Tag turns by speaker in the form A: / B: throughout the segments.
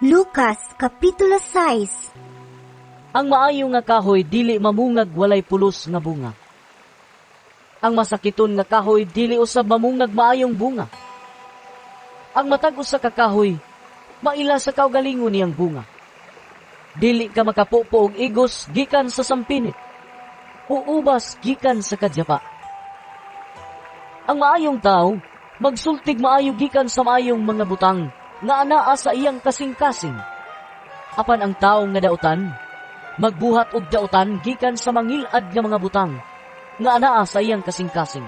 A: Lucas Kapitulo 6.
B: Ang maayo nga kahoy dili mamungag walay pulos nga bunga. Ang masakiton nga kahoy dili usab mamungag maayong bunga. Ang matag usa ka kahoy maila sa kaugalingon niyang bunga. Dili ka makapupo og igos gikan sa sampinit, o ubas gikan sa kadyapa. Ang maayong tao magsultig maayo gikan sa maayong mga butang nga anaa sa iyang kasing-kasing. Apan ang tao nga dautan magbuhat og dautan gikan sa mangilad nga mga butang nga anaa sa iyang kasing-kasing.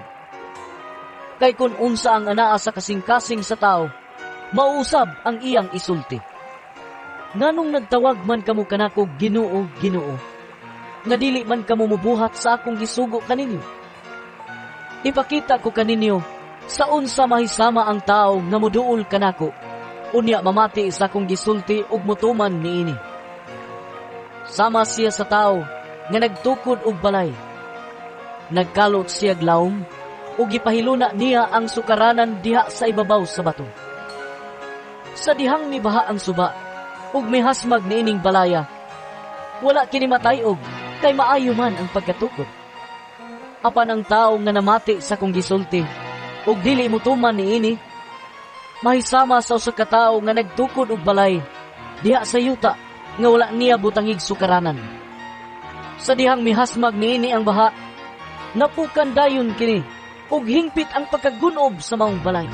B: Kay kun unsa ang anaa sa kasing-kasing sa tao, mausab ang iyang isulti. Nganong nagtawag man kamo kanako Ginoo, Ginoo, nga dili man kamo mubuhat sa akong gisugo kaninyo? Ipakita ko kaninyo sa unsa mahisama ang tao nga moduol kanako, unya mamati sa akong gisulti ug mutuman niini. Sama siya sa tao nga nagtukod og balay. Nagkalot siya glawom ug gipahiluna niya ang sukaranan diha sa ibabaw sa bato. Sa dihang mibaha ang suba ug mihasmag niining balaya, wala kini matayog kay maayo man ang pagkatukod. Apan ang tao nga namati sa akong gisulti ug dili mutuman niini, mahisama sa usa ka tawo nga nagtukod og balay diha sa yuta nga wala niya butangig sukaranan. Sa dihang mihasmag niini ang baha, napukan dayon kini ug hingpit ang pagkagunob sa maong balay.